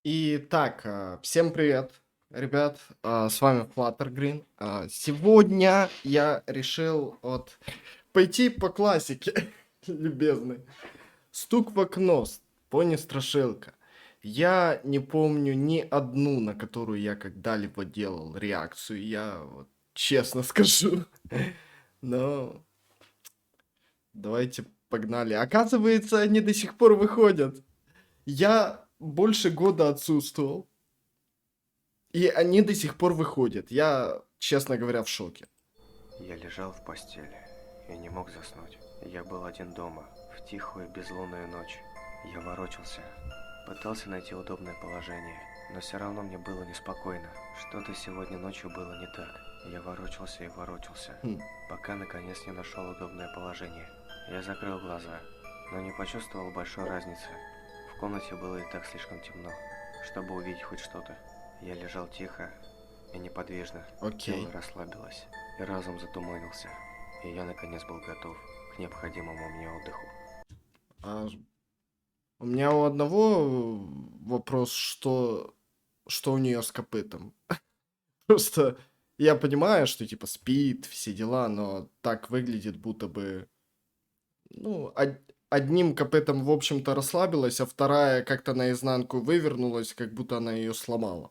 Итак, всем привет, ребят, с вами Fluttergreen. Сегодня я решил пойти по классике, любезный. Стук в окно, пони страшилка. Я не помню ни одну, на которую я когда-либо делал реакцию, я вот честно скажу. Но давайте погнали. Оказывается, они до сих пор выходят. Я больше года отсутствовал. И они до сих пор выходят. Я, честно говоря, в шоке. Я лежал в постели и не мог заснуть. Я был один дома, в тихую безлунную ночь. Я ворочался, пытался найти удобное положение, но все равно мне было неспокойно. Что-то сегодня ночью было не так. Я ворочался и ворочался, Хм. пока наконец не нашел удобное положение. Я закрыл глаза, но не почувствовал большой разницы. В комнате было и так слишком темно, чтобы увидеть хоть что-то. Я лежал тихо и неподвижно. Окей. Тело расслабилось, и разум затуманился. И я наконец был готов к необходимому мне отдыху. А, у меня у одного вопрос, что у нее с копытом. Просто я понимаю, что типа спит, все дела, но так выглядит, будто бы, ну, одним копытом, в общем-то, расслабилась, а вторая как-то наизнанку вывернулась, как будто она ее сломала.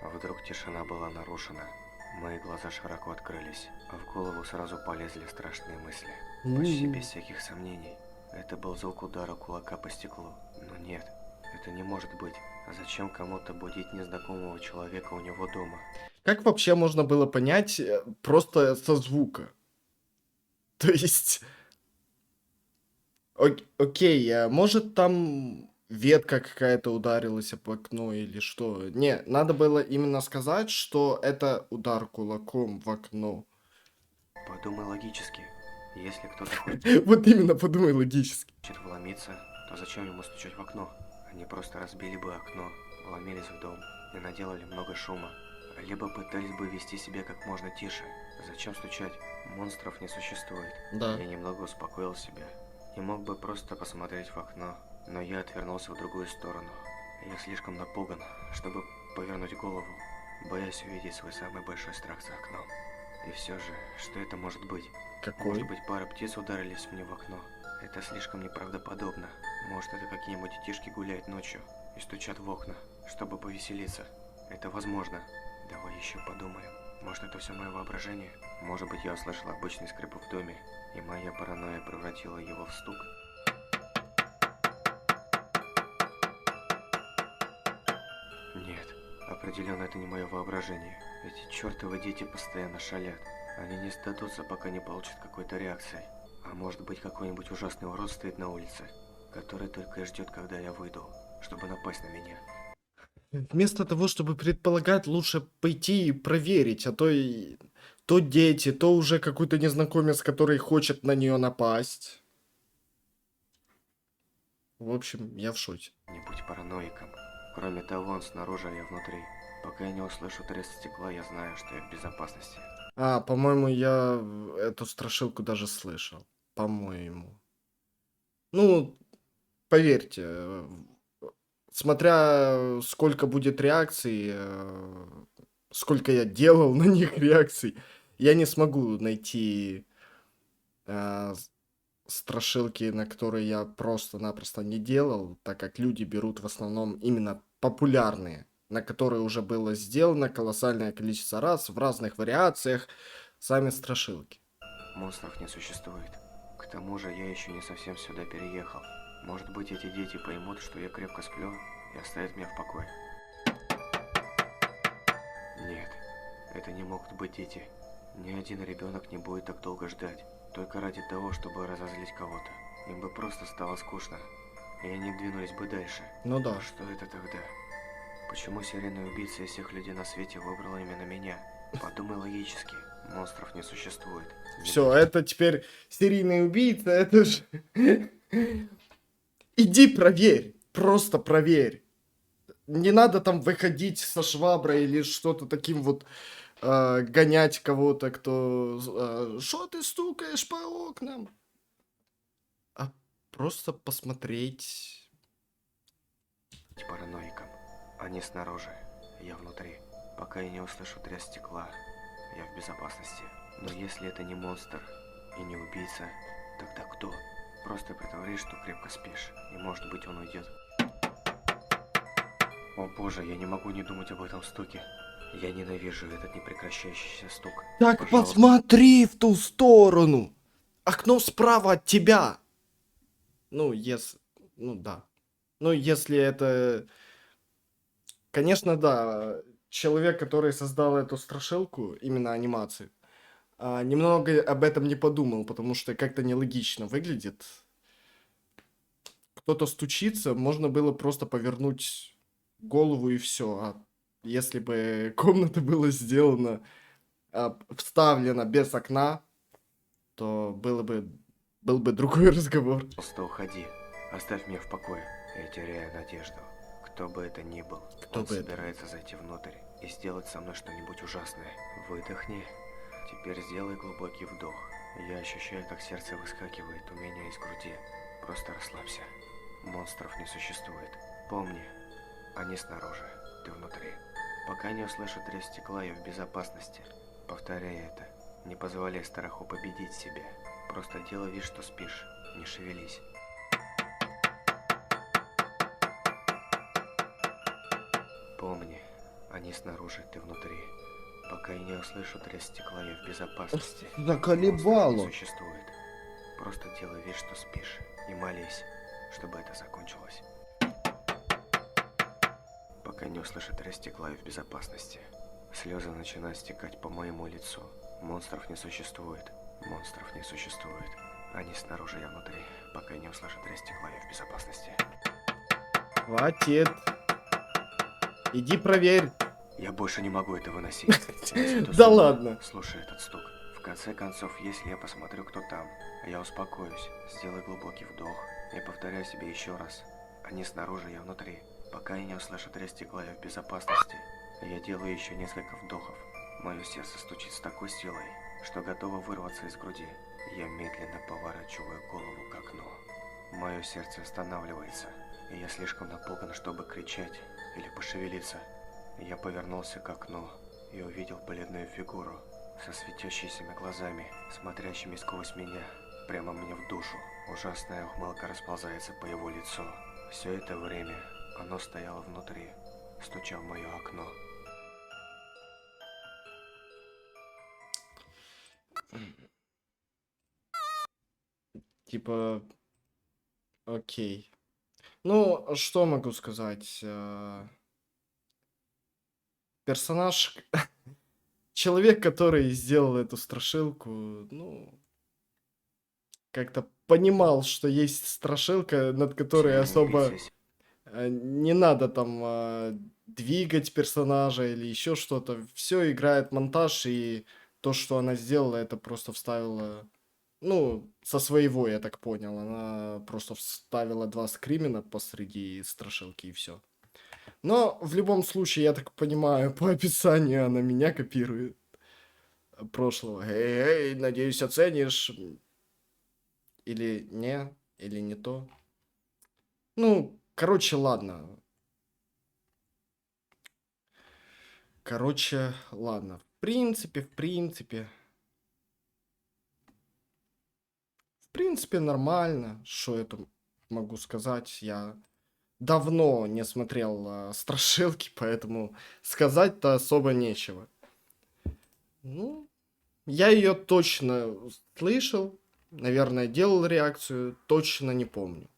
Вдруг тишина была нарушена. Мои глаза широко открылись, а в голову сразу полезли страшные мысли. Почти без всяких сомнений. Это был звук удара кулака по стеклу. Но нет, это не может быть. А зачем кому-то будить незнакомого человека у него дома? Как вообще можно было понять просто со звука? То есть... Окей, может там ветка какая-то ударилась об окно или что? Не, надо было именно сказать, что это удар кулаком в окно. Подумай логически. Если кто-то хочет Вот именно, подумай логически. вломиться, то зачем ему стучать в окно? Они просто разбили бы окно, вломились в дом и наделали много шума. Либо пытались бы вести себя как можно тише. Зачем стучать? Монстров не существует. Да. Я немного успокоил себя и мог бы просто посмотреть в окно, но я отвернулся в другую сторону. Я слишком напуган, чтобы повернуть голову, боясь увидеть свой самый большой страх за окном. И все же, что это может быть? Какой? Может быть, пара птиц ударились мне в окно? Это слишком неправдоподобно. Может, это какие-нибудь детишки гуляют ночью и стучат в окна, чтобы повеселиться. Это возможно. Давай еще подумаем. Может, это все мое воображение? Может быть, я услышал обычный скрип в доме, и моя паранойя превратила его в стук? Нет, определенно это не мое воображение. Эти чертовы дети постоянно шалят. Они не сдадутся, пока не получат какой-то реакции. А может быть, какой-нибудь ужасный урод стоит на улице, который только и ждет, когда я выйду, чтобы напасть на меня. Вместо того, чтобы предполагать, лучше пойти и проверить, то дети, то уже какой-то незнакомец, который хочет на нее напасть. В общем, я в шоке. Не будь параноиком. Кроме того, он снаружи, а я внутри. Пока я не услышу треск стекла, я знаю, что я в безопасности. По-моему, я эту страшилку даже слышал. По-моему. Ну, поверьте, смотря сколько будет реакций, сколько я делал на них реакций, я не смогу найти страшилки, на которые я просто-напросто не делал, так как люди берут в основном именно популярные, на которые уже было сделано колоссальное количество раз в разных вариациях сами страшилки. Монстров не существует. К тому же я еще не совсем сюда переехал. Может быть, эти дети поймут, что я крепко сплю и оставят меня в покое. Нет, это не могут быть дети. Ни один ребенок не будет так долго ждать, только ради того, чтобы разозлить кого-то. Им бы просто стало скучно, и они двинулись бы дальше. Ну да. Но что это тогда? Почему серийный убийца из всех людей на свете выбрал именно меня? Подумай логически. Монстров не существует. Все, это теперь серийный убийца, это же... Иди проверь, просто проверь. Не надо там выходить со шваброй или что-то таким вот, гонять кого-то, кто... Что ты стукаешь по окнам? А просто посмотреть. параноиком. Они снаружи, я внутри. Пока я не услышу треск стекла, я в безопасности. Но если это не монстр и не убийца, тогда кто? Просто притворись, что крепко спишь, и может быть он уйдет. О боже, я не могу не думать об этом стуке. Я ненавижу этот непрекращающийся стук. Так Пожалуйста. посмотри в ту сторону. Окно справа от тебя. Ну, если... Ну, да. Ну, если это... Конечно, да. Человек, который создал эту страшилку, именно анимацию, немного об этом не подумал, потому что как-то нелогично выглядит. Кто-то стучится, можно было просто повернуть голову и все. А если бы комната была сделана, вставлена без окна, то был бы другой разговор. Пожалуйста, уходи. Оставь меня в покое. Я теряю надежду. Кто бы это ни был, Кто он бы это? собирается зайти внутрь и сделать со мной что-нибудь ужасное. Выдохни. Теперь сделай глубокий вдох. Я ощущаю, как сердце выскакивает у меня из груди. Просто расслабься. Монстров не существует. Помни, они снаружи, ты внутри. Пока не услышу треск стекла, я в безопасности. Повторяй это. Не позволяй страху победить себя. Просто делай вид, что спишь. Не шевелись. Помни, они снаружи, ты внутри. Пока я не услышу треск стекла, я в безопасности. Заколебало. Монстров не существует. Просто делай вид, что спишь. И молись, чтобы это закончилось. Пока не услышу треск стекла, я в безопасности. Слезы начинают стекать по моему лицу. Монстров не существует. Монстров не существует. Они снаружи, я внутри. Пока я не услышу треск стекла, я в безопасности. Хватит. Иди проверь. Я больше не могу это выносить. Если ты Да снова ладно. Слушай этот стук. В конце концов, если я посмотрю, кто там, я успокоюсь, сделаю глубокий вдох и повторяю себе еще раз. Они снаружи, я внутри. Пока я не услышу треск стекла, я в безопасности. Я делаю еще несколько вдохов. Мое сердце стучит с такой силой, что готово вырваться из груди. Я медленно поворачиваю голову к окну. Мое сердце останавливается, и я слишком напуган, чтобы кричать или пошевелиться. Я повернулся к окну и увидел бледную фигуру со светящимися глазами, смотрящими сквозь меня, прямо мне в душу. Ужасная ухмылка расползается по его лицу. Все это время оно стояло внутри, стуча в мое окно. Типа, окей. Ну, что могу сказать? Персонаж, человек, который сделал эту страшилку, ну, как-то понимал, что есть страшилка, над которой особо не надо там двигать персонажа или еще что-то. Все играет монтаж, и то, что она сделала, это просто вставила, ну, со своего, я так понял. Она просто вставила два скримена посреди страшилки и все. Но в любом случае, я так понимаю, по описанию она меня копирует прошлого. Эй, надеюсь, оценишь. Или не то. Ну, короче, ладно. Короче, ладно. В принципе, нормально. Что я тут могу сказать? Я давно не смотрел страшилки, поэтому сказать-то особо нечего. Ну, я ее точно слышал, наверное, делал реакцию, точно не помню.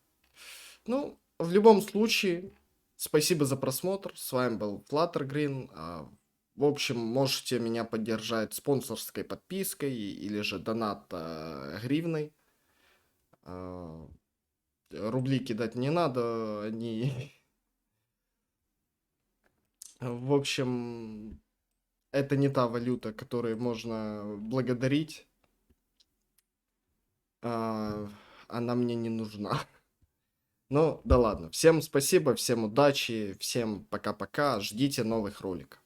Ну, в любом случае, спасибо за просмотр. С вами был Fluttergreen. В общем, можете меня поддержать спонсорской подпиской или же донат гривной. Рубли кидать не надо, они... В общем, это не та валюта, которой можно благодарить. Она мне не нужна. Ну, да ладно. Всем спасибо, всем удачи, всем пока-пока. Ждите новых роликов.